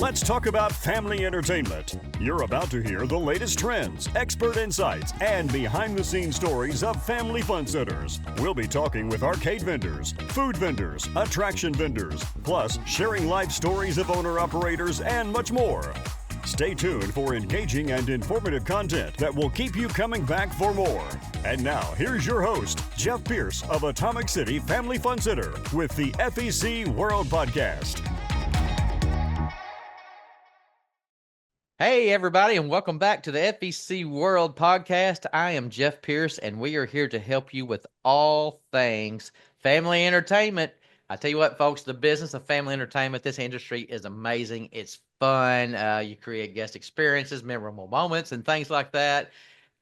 Let's talk about family entertainment. You're about to hear the latest trends, expert insights, and behind-the-scenes stories of family fun centers. We'll be talking with arcade vendors, food vendors, attraction vendors, plus sharing life stories of owner-operators and much more. Stay tuned for engaging and informative content that will keep you coming back for more. And now, here's your host, Jeff Pierce of Atomic City Family Fun Center with the FEC World Podcast. Hey, everybody, and welcome back to the FEC World Podcast. I am Jeff Pierce, and we are here to help you with all things family entertainment. I tell you what, folks, the business of family entertainment, this industry is amazing. It's fun. You create guest experiences, memorable moments, and things like that.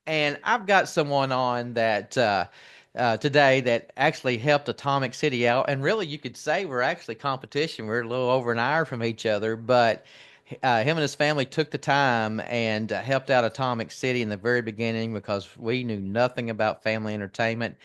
And I've got someone on that today that actually helped Atomic City out. And really, you could say we're actually competition. We're a little over an hour from each other, but him and his family took the time and helped out Atomic City in the very beginning because we knew nothing about family entertainment.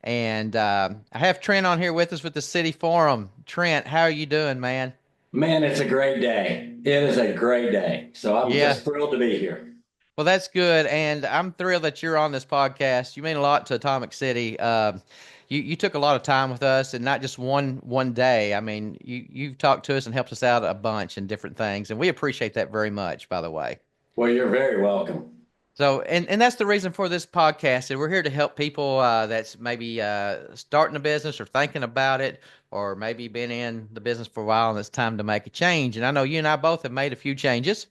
And I have Trent on here with us with the City Forum. Trent, how are you doing, man? Man, it's a great day. It is a great day. So I'm just thrilled to be here. Well, that's good. And I'm thrilled that you're on this podcast. You mean a lot to Atomic City. You took a lot of time with us, and not just one day. I mean, you've talked to us and helped us out a bunch in different things, and we appreciate that very much, by the way. Well, you're very welcome. So, and that's the reason for this podcast, and we're here to help people that's maybe starting a business or thinking about it, or maybe been in the business for a while and it's time to make a change. And I know you and I both have made a few changes.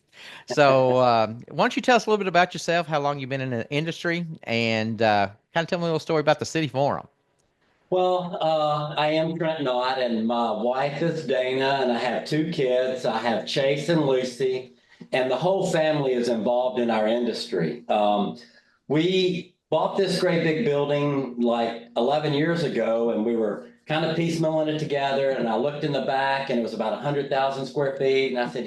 So why don't you tell us a little bit about yourself, how long you've been in the industry, and kind of tell me a little story about the City Forum. Well, I am Trent Knott, and my wife is Dana, and I have two kids. I have Chase and Lucy, and the whole family is involved in our industry. We bought this great big building like 11 years ago, and we were kind of piecemealing it together. And I looked in the back, and it was about 100,000 square feet. And I said,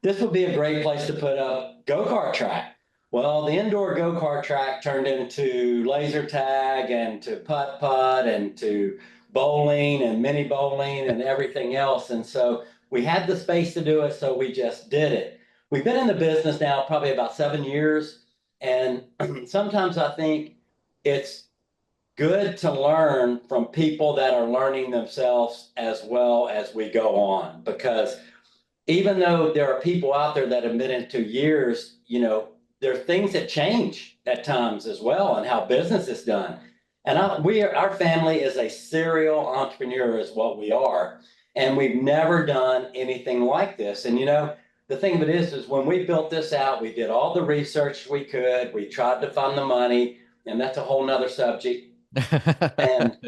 this would be a great place to put a go-kart track. Well, the indoor go-kart track turned into laser tag and to putt-putt and to bowling and mini bowling and everything else. And so we had the space to do it, so we just did it. We've been in the business now probably about 7 years. And sometimes I think it's good to learn from people that are learning themselves as well as we go on. Because even though there are people out there that have been into years, there are things that change at times as well and how business is done. And our family is a serial entrepreneur is what we are. And we've never done anything like this. And, the thing of it is when we built this out, we did all the research we could. We tried to find the money, and that's a whole nother subject. And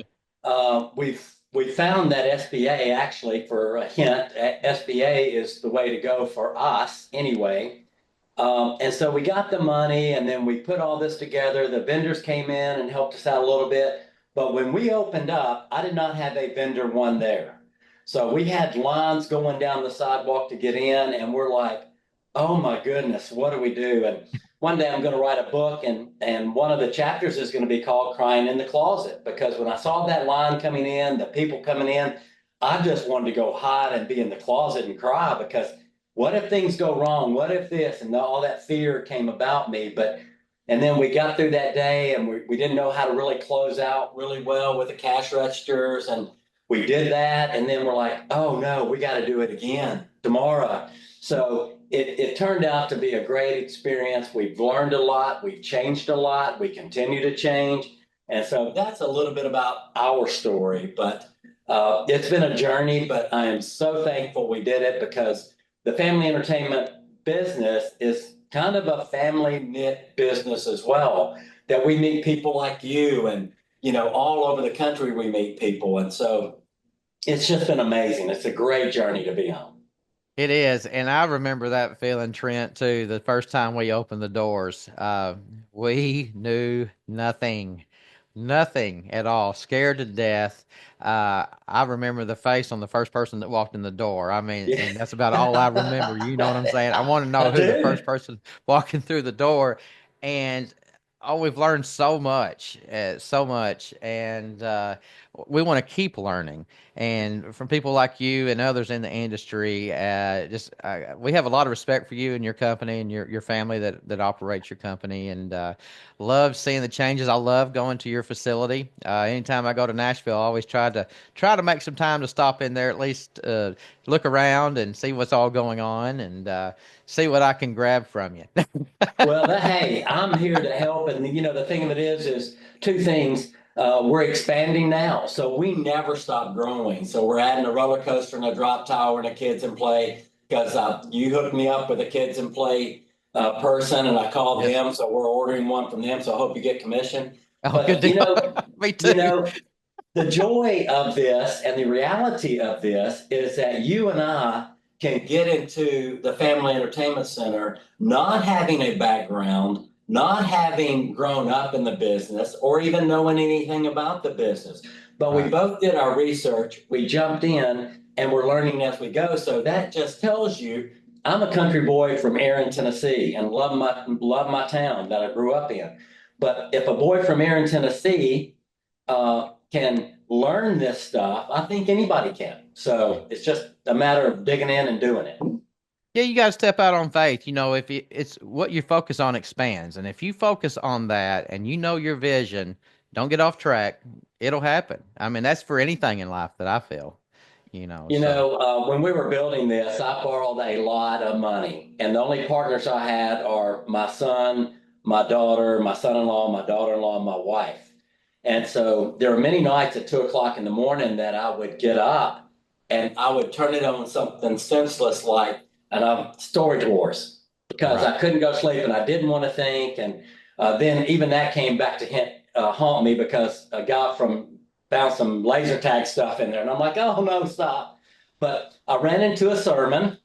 we found that SBA, actually, for a hint, SBA is the way to go for us anyway. And so we got the money, and then we put all this together. The vendors came in and helped us out a little bit. But when we opened up, I did not have a vendor one there. So we had lines going down the sidewalk to get in, and we're like, oh my goodness, what do we do? And one day I'm going to write a book, and one of the chapters is going to be called Crying in the Closet, because when I saw that line coming in, the people coming in, I just wanted to go hide and be in the closet and cry, because what if things go wrong? What if this? And all that fear came about me. And then we got through that day, and we didn't know how to really close out really well with the cash registers. And we did that. And then we're like, oh no, we got to do it again tomorrow. So it turned out to be a great experience. We've learned a lot. We've changed a lot. We continue to change. And so that's a little bit about our story. But it's been a journey, but I am so thankful we did it, because the family entertainment business is kind of a family knit business as well, that we meet people like you, and, all over the country we meet people. And so it's just been amazing. It's a great journey to be on. It is. And I remember that feeling, Trent, too, the first time we opened the doors. We knew nothing at all, scared to death. I remember the face on the first person that walked in the door. I mean, and that's about all I remember. You know what I'm saying? I want to know who the first person walking through the door. And we've learned so much, and we want to keep learning. And from people like you and others in the industry, we have a lot of respect for you and your company and your family that operates your company, and love seeing the changes. I love going to your facility. Anytime I go to Nashville, I always try to make some time to stop in there, at least look around and see what's all going on, and see what I can grab from you. Well, hey, I'm here to help. And, the thing of it is two things. We're expanding now. So we never stop growing. So we're adding a roller coaster and a drop tower and a kids and play because you hooked me up with a kids and play person and I called Yes. them. So we're ordering one from them. So I hope you get commission. Oh, good But, deal. Me you too. know, the joy of this and the reality of this is that you and I can get into the Family Entertainment Center not having a background, not having grown up in the business, or even knowing anything about the business. But we Right. both did our research, we jumped in, and we're learning as we go. So that just tells you I'm a country boy from Erin, Tennessee, and love my town that I grew up in. But if a boy from Erin, Tennessee can learn this stuff, I think anybody can. So it's just a matter of digging in and doing it. Yeah, you got to step out on faith. If it's what you focus on expands, and if you focus on that and you know your vision, don't get off track. It'll happen. I mean, that's for anything in life that I feel. So When we were building this, I borrowed a lot of money, and the only partners I had are my son, my daughter, my son-in-law, my daughter-in-law, and my wife. And so there were many nights at 2 o'clock in the morning that I would get up and I would turn it on something senseless like storage wars because right. I couldn't go to sleep and I didn't want to think. And then even that came back to haunt me because a guy found some laser tag stuff in there. And I'm like, oh, no, stop. But I ran into a sermon.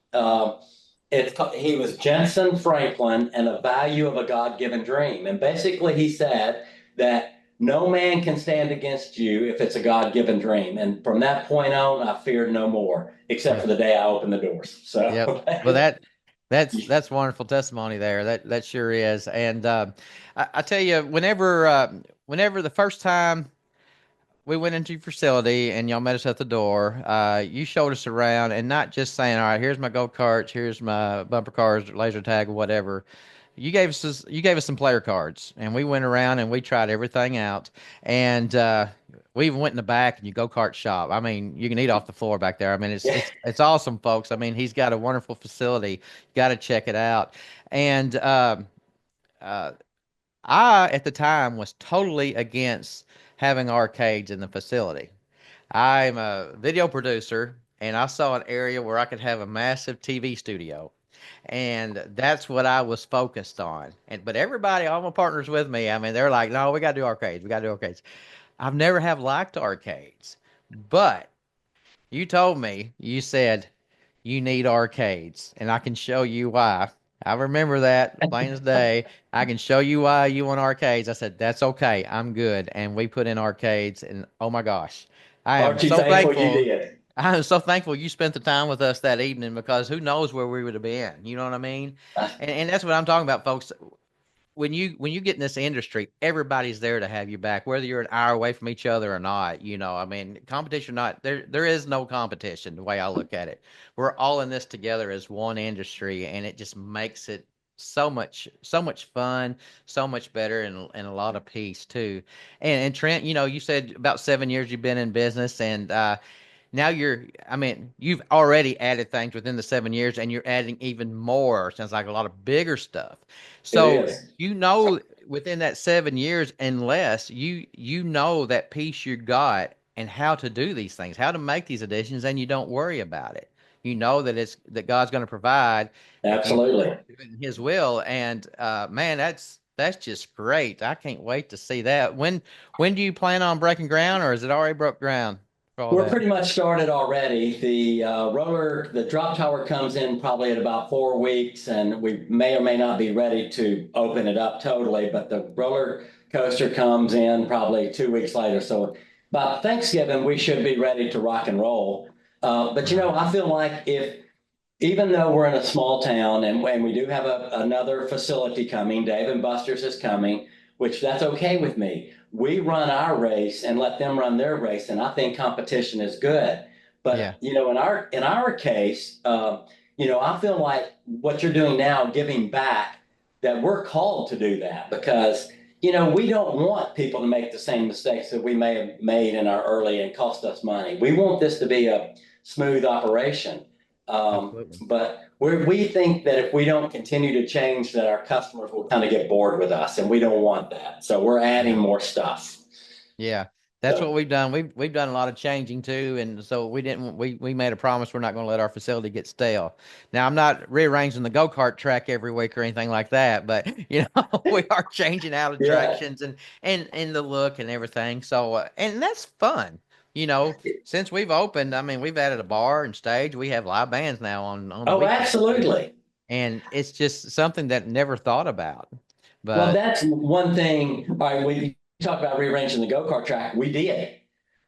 He was Jensen Franklin and the value of a God-given dream. And basically he said that no man can stand against you if it's a God-given dream. And from that point on, I feared no more, except for the day I opened the doors. So, Yep. Well, that's wonderful testimony there. That sure is. And I tell you, whenever the first time we went into your facility and y'all met us at the door, you showed us around and not just saying, "All right, here's my go karts, here's my bumper cars, laser tag, or whatever." You gave us some player cards, and we went around and we tried everything out, and we even went in the back and you go kart shop. I mean, you can eat off the floor back there. I mean, it's yeah. it's awesome, folks. I mean, he's got a wonderful facility. Got to check it out. And uh, I at the time was totally against having arcades in the facility. I'm a video producer, and I saw an area where I could have a massive TV studio, and that's what I was focused on. But everybody, all my partners with me, I mean, they're like, "No, we got to do arcades. We got to do arcades." I've never have liked arcades, but you said you need arcades, and I can show you why. I remember that plain as day. I can show you why you want arcades. I said, that's okay. I'm good. And we put in arcades, and oh my gosh, I am Aren't you so thankful you thankful. did? I am so thankful you spent the time with us that evening because who knows where we would have been. You know what I mean? And that's what I'm talking about, folks. When you get in this industry, everybody's there to have you back, whether you're an hour away from each other or not. I mean, competition or not, there is no competition the way I look at it. We're all in this together as one industry, and it just makes it so much fun, so much better, and a lot of peace too. And Trent, you said about 7 years you've been in business, and now I mean, you've already added things within the 7 years and you're adding even more. Sounds like a lot of bigger stuff. It So, is. within that 7 years and less, you know that piece you got and how to do these things, how to make these additions, and you don't worry about it. You know that God's going to provide if you Absolutely. do it in His will. And man, that's just great. I can't wait to see that. When do you plan on breaking ground, or is it already broke ground for all We're that? pretty much started already. The drop tower comes in probably at about 4 weeks, and we may or may not be ready to open it up totally, but the roller coaster comes in probably 2 weeks later. So by Thanksgiving, we should be ready to rock and roll. But I feel like even though we're in a small town and we do have another facility coming, Dave and Buster's is coming, which that's okay with me. We run our race and let them run their race, and I think competition is good. Yeah. But in our case, I feel like what you're doing now, giving back, that we're called to do that because we don't want people to make the same mistakes that we may have made in our early and cost us money. We want this to be a smooth operation. Absolutely. But we think that if we don't continue to change, that our customers will kind of get bored with us, and we don't want that. So we're adding Yeah. more stuff. Yeah, that's what So, we've done. We've done a lot of changing too, and so we made a promise we're not going to let our facility get stale. Now I'm not rearranging the go-kart track every week or anything like that, but we are changing out yeah. attractions and the look and everything. So and that's fun. Since we've opened, I mean, we've added a bar and stage. We have live bands now on the Oh, weekends too, absolutely. and it's just something that never thought about. Well, But that's one thing. All right, we talk about rearranging the go-kart track. We did,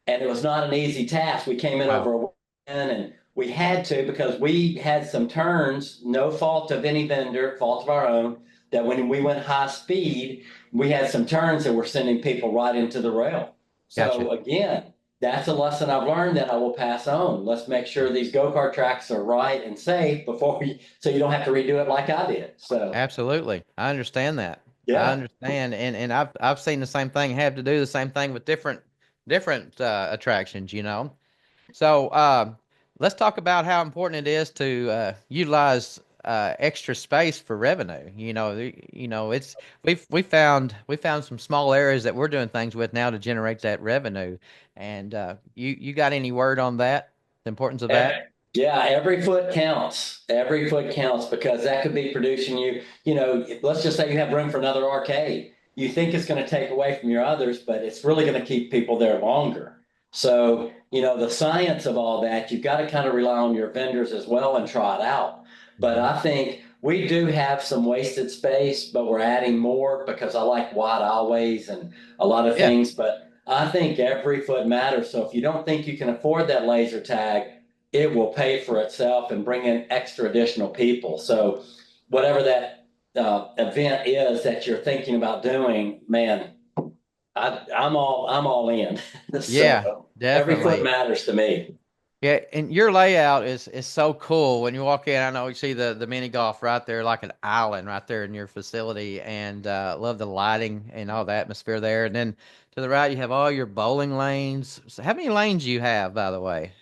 and it was not an easy task. We came in wow, over a weekend, and we had to because we had some turns, no fault of any vendor, fault of our own, that when we went high speed, we had some turns that were sending people right into the rail. gotcha. So again, that's a lesson I've learned that I will pass on. Let's make sure these go-kart tracks are right and safe so you don't have to redo it like I did. So Absolutely. I understand that. I yeah. understand. And I've seen the same thing, have to do the same thing with different attractions. So let's talk about how important it is to utilize extra space for revenue. It's we found some small areas that we're doing things with now to generate that revenue. And you got any word on that? The importance of that? Yeah, every foot counts. Every foot counts because that could be producing let's just say you have room for another arcade. You think it's going to take away from your others, but it's really going to keep people there longer. So, the science of all that, you've got to kind of rely on your vendors as well and try it out. But Mhm. I think we do have some wasted space, but we're adding more because I like wide aisleways and a lot of Yeah. things. But I think every foot matters. So if you don't think you can afford that laser tag, it will pay for itself and bring in extra additional people. So whatever that event is that you're thinking about doing, man, I'm all in. Yeah, So every foot definitely. matters to me. Yeah, and your layout is so cool. When you walk in, I know you see the mini golf right there, like an island right there in your facility, and love the lighting and all the atmosphere there. And then to the right, you have all your bowling lanes. So how many lanes do you have, by the way?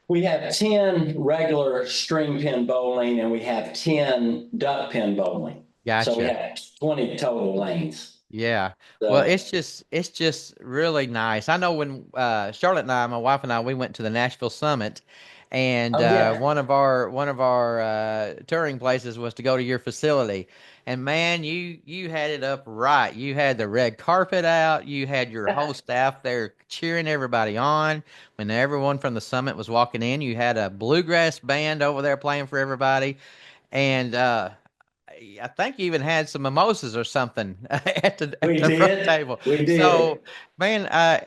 We have 10 regular string pin bowling and we have 10 duck pin bowling. So we Gotcha. have 20 total lanes. Yeah. Well, So, it's just really nice. I know when Charlotte and I, my wife and I, we went to the Nashville Summit, and oh, yeah. one of our touring places was to go to your facility. And man, you had it up right. You had the red carpet out. You had your whole staff there cheering everybody on. When everyone from the summit was walking in, you had a bluegrass band over there playing for everybody. And I think you even had some mimosas or something at the at We the front did. table. We did. So, man,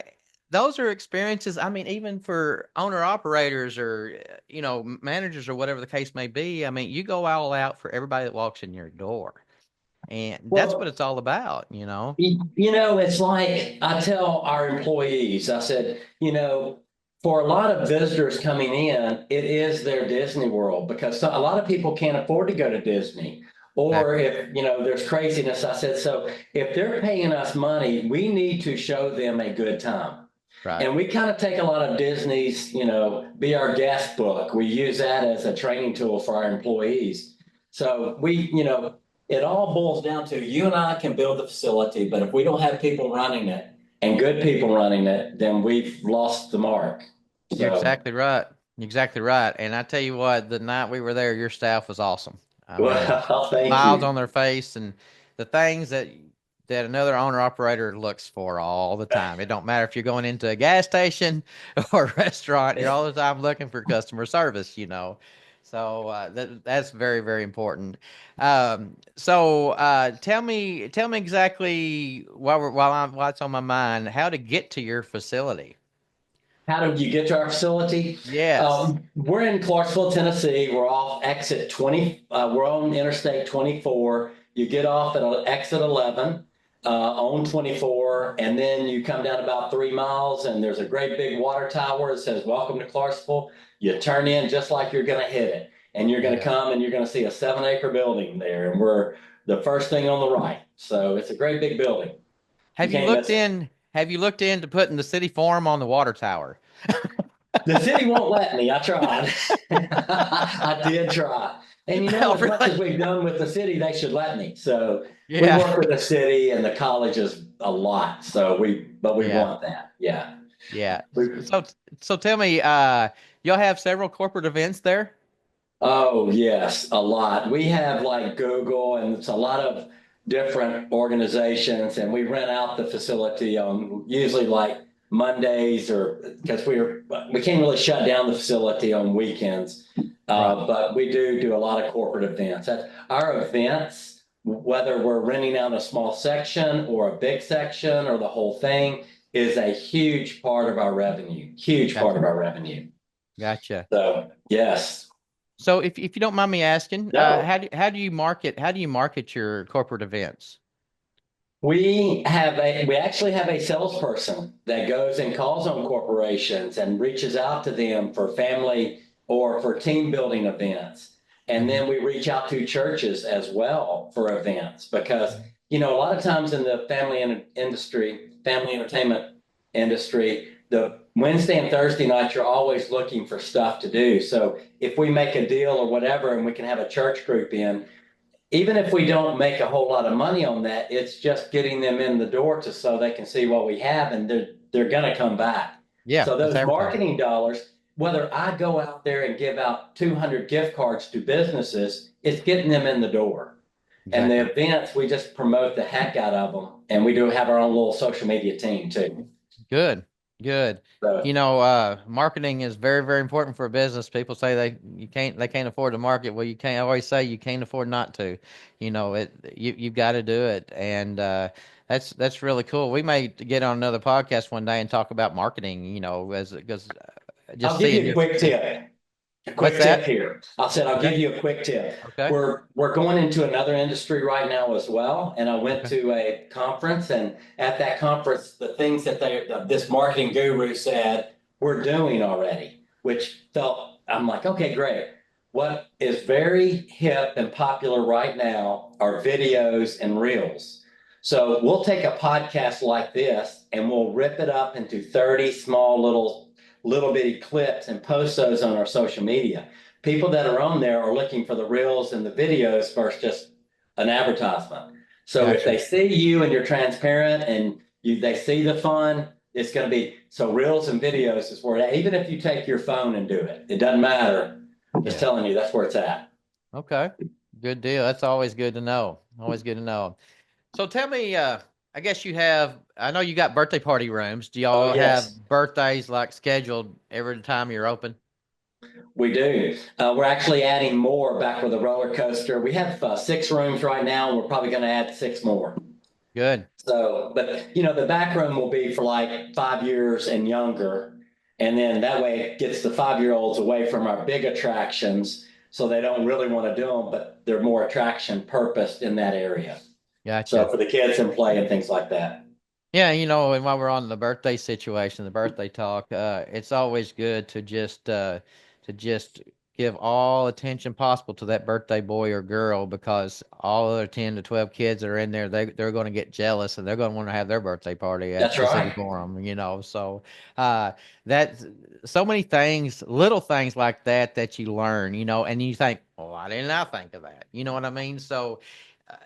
those are experiences. I mean, even for owner operators or managers or whatever the case may be. I mean, you go all out for everybody that walks in your door, and that's what Well, it's all about. It's like I tell our employees, I said, for a lot of visitors coming in, it is their Disney World because a lot of people can't afford to go to Disney. Or Exactly. if, there's craziness, I said, so if they're paying us money, we need to show them a good time. Right. And we kind of take a lot of Disney's, be our guest book. We use that as a training tool for our employees. So it all boils down to you and I can build the facility, but if we don't have people running it and good people running it, then we've lost the mark. You're So, exactly right. You're exactly right. And I tell you what, the night we were there, your staff was awesome. I mean, well, thank smiles you. on their face and the things that another owner operator looks for all the time. It don't matter if you're going into a gas station or a restaurant, you're all the time looking for customer service. So that's very, very important. So tell me exactly while it's on my mind, how to get to your facility. How did you get to our facility? Yes. We're in Clarksville, Tennessee. We're off exit 20. We're on Interstate 24. You get off at exit 11. on 24, and then you come down about 3 miles, and there's a great big water tower that says "Welcome to Clarksville." You turn in just like you're going to hit it, and you're going to come and you're going to see a 7-acre building there, and we're the first thing on the right. So it's a great big building. Have you can't looked miss it. in? Have you looked into putting the city farm on the water tower? The city won't let me. I tried. I did try. And Oh, as much as really? we've done with the city, they should let me. So we Yeah. work with the city and the colleges a lot. So we Yeah. want that. Yeah. Yeah. We- So tell me, y'all have several corporate events there? Oh, yes, a lot. We have like Google, and it's a lot of different organizations, and we rent out the facility on usually like Mondays, or because we can't really shut down the facility on weekends. Right. But we do a lot of corporate events. Our events, whether we're renting out a small section or a big section or the whole thing, is a huge part of our revenue. Huge part of Gotcha. our revenue. Gotcha. So yes. So if you don't mind me asking, No. how do you market your corporate events? We actually have a salesperson that goes and calls on corporations and reaches out to them for family or for team building events. And Mhm. then we reach out to churches as well for events because, a lot of times in the family entertainment industry, the Wednesday and Thursday nights, you're always looking for stuff to do. So if we make a deal or whatever, and we can have a church group in, even if we don't make a whole lot of money on that, it's just getting them in the door so they can see what we have, and they're going to come back. Yeah, So that's those advertising. marketing dollars, whether I go out there and give out 200 gift cards to businesses, it's getting them in the door. And Exactly. the events, we just promote the heck out of them, and we do have our own little social media team too. Good. Good. So Marketing is very, very important for a business. People say they can't afford to market. Well, you can't. I always say you can't afford not to. You've got to do it, and that's really cool. We may get on another podcast one day and talk about marketing. As because just I'll give seeing you a your quick success. tip. A What's quick tip that? here. I'll Okay. give you a quick tip. Okay. We're going into another industry right now as well. And I went Okay. to a conference, and at that conference, the things that this marketing guru said we're doing already, which I'm like, okay, great. What is very hip and popular right now are videos and reels. So we'll take a podcast like this and we'll rip it up into 30 small little bitty clips and post those on our social media. People that are on there are looking for the reels and the videos versus just an advertisement. So if Gotcha. they see you and you're transparent and they see the fun, it's going to be so reels and videos is where even if you take your phone and do it, it doesn't matter. I'm just Yeah. telling you that's where it's at. Okay. Good deal. That's always good to know. Always good to know. So tell me, I guess I know you got birthday party rooms. Do Oh y'all yes, have birthdays like scheduled every time you're open? we do. We're actually adding more back with the roller coaster. We have 6 rooms right now, and we're probably going to add 6 more. Good. So, but the back room will be for like 5 years and younger. And then that way it gets the 5-year-olds away from our big attractions. So they don't really want to do them, but they're more attraction purposed in that area. So Gotcha. for the kids and play and things like that. Yeah, and while we're on the birthday situation, the birthday talk, it's always good to just give all attention possible to that birthday boy or girl because all other 10 to 12 kids that are in there, they're going to get jealous and they're going to want to have their birthday party at That's the city right. forum. So uh, that's so many things, little things like that you learn, and you think, well, why didn't I think of that? You know what I mean? So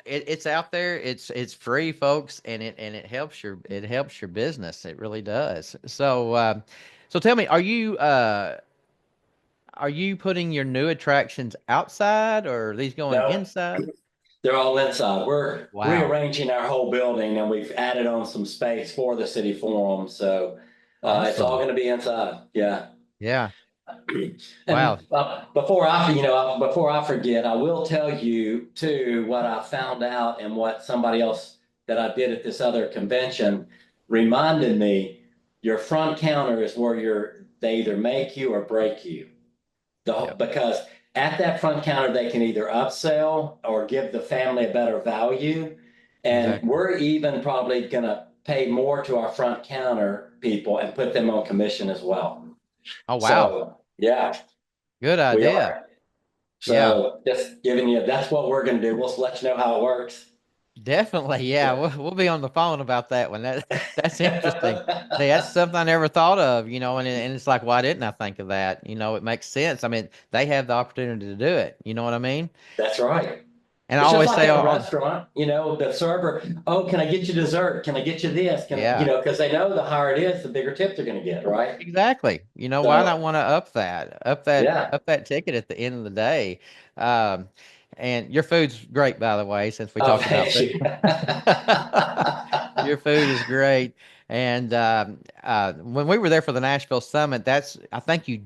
it's out there. It's free, folks, and it helps your business. It really does. So tell me, are you putting your new attractions outside or are these going No, inside? they're all inside. We're Wow, rearranging our whole building, and we've added on some space for the city forum. So it's all awesome. going to be inside. Yeah. Yeah, wow. And before I forget, I will tell you too what I found out and what somebody else that I did at this other convention reminded me. Your front counter is where they either make you or break you. Yep. Because at that front counter they can either upsell or give the family a better value. And Exactly. we're even probably going to pay more to our front counter people and put them on commission as well. Oh, wow. So, yeah, Good we idea. are. Yeah. So just giving you, that's what we're going to do. We'll let you know how it works. Definitely, yeah. Yeah. We'll be on the phone about that one. That's interesting. Hey, that's something I never thought of, and it's like, why didn't I think of that? It makes sense. I mean, they have the opportunity to do it. You know what I mean? That's right. And I It's just always like say, at a oh, restaurant, the server, oh, can I get you dessert? Can I get you this? yeah, Because they know the higher it is, the bigger tip they're going to get, right? exactly. Why not So, want to yeah. up that ticket at the end of the day? Um, and your food's great, by the way, since we Oh, talked about thank food. you. Your food is great. And when we were there for the Nashville Summit, I think we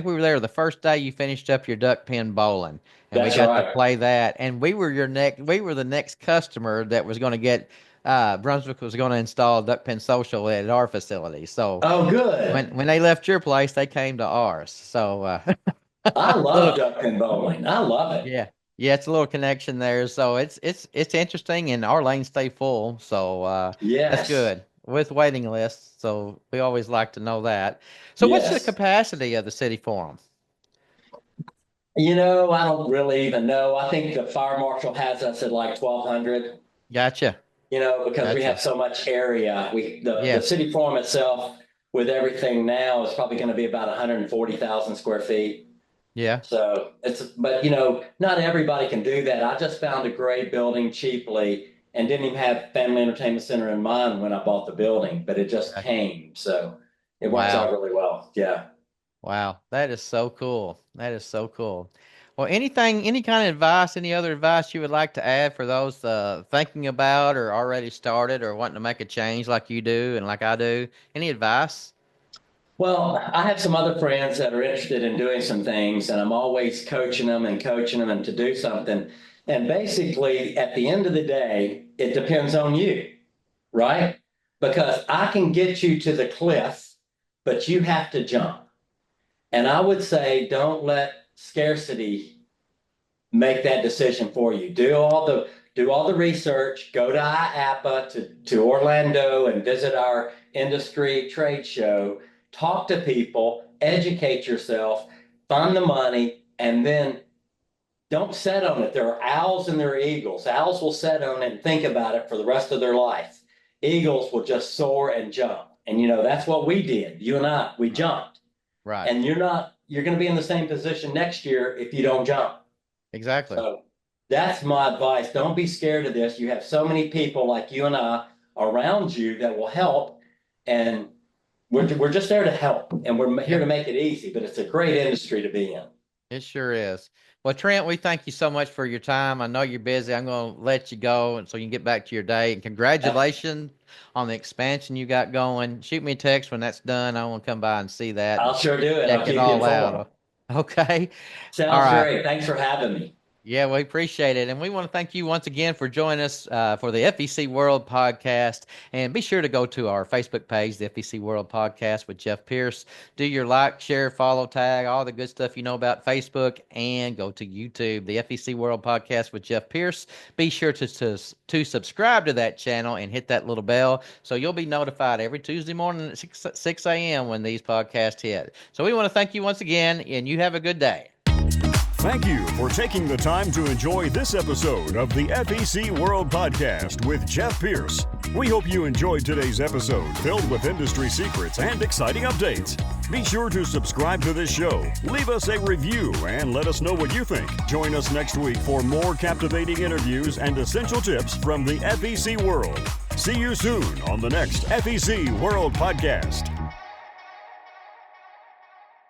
were there the first day you finished up your duck pin bowling, and we That's got to right. play that. And we were the next customer that was going to get Brunswick was going to install duck pin social at our facility. So Oh, good. when they left your place, they came to ours. So I little love duck pin bowling. I love it. yeah. Yeah, it's a little connection there. So it's interesting and our lanes stay full. So that's Yes. good with waiting lists. So we always like to know that. So what's the Yes. capacity of the city forum? I don't really even know. I think the fire marshal has us at like 1,200. Gotcha. Because we Gotcha. have so much area. The Yes. city forum itself, with everything now, is probably going to be about 140,000 square feet. Yeah. So but not everybody can do that. I just found a great building cheaply and didn't even have Family Entertainment Center in mind when I bought the building, but it just Gotcha. came. So it works out Wow. really well. Yeah. Wow. That is so cool. That is so cool. Well, any kind of advice, any other advice you would like to add for those thinking about or already started or wanting to make a change like you do and like I do? Any advice? Well, I have some other friends that are interested in doing some things, and I'm always coaching them and to do something. And basically, at the end of the day, it depends on you, right? Because I can get you to the cliff, but you have to jump. And I would say, don't let scarcity make that decision for you. Do all the research. Go to IAPA to Orlando and visit our industry trade show. Talk to people, educate yourself, find the money, and then don't set on it. There are owls and there are eagles. Owls will set on it and think about it for the rest of their life. Eagles will just soar and jump. And that's what we did. You and I, we jumped. Right. And you're going to be in the same position next year if you don't jump. Exactly. So that's my advice. Don't be scared of this. You have so many people like you and I around you that will help. And we're just there to help. And we're here to make it easy. But it's a great industry to be in. It sure is. Well, Trent, we thank you so much for your time. I know you're busy. I'm going to let you go and so you can get back to your day. And congratulations on the expansion you got going. Shoot me a text when that's done. I want to come by and see that. I'll sure do it. Check I'll it keep you all informed. out. Okay. All Sounds right. great. Thanks for having me. Yeah, we appreciate it. And we want to thank you once again for joining us for the FEC World Podcast. And be sure to go to our Facebook page, the FEC World Podcast with Jeff Pierce. Do your like, share, follow, tag, all the good stuff you know about Facebook. And go to YouTube, the FEC World Podcast with Jeff Pierce. Be sure to subscribe to that channel and hit that little bell so you'll be notified every Tuesday morning at 6 a.m. when these podcasts hit. So we want to thank you once again, and you have a good day. Thank you for taking the time to enjoy this episode of the FEC World Podcast with Jeff Pierce. We hope you enjoyed today's episode filled with industry secrets and exciting updates. Be sure to subscribe to this show, leave us a review, and let us know what you think. Join us next week for more captivating interviews and essential tips from the FEC world. See you soon on the next FEC World Podcast.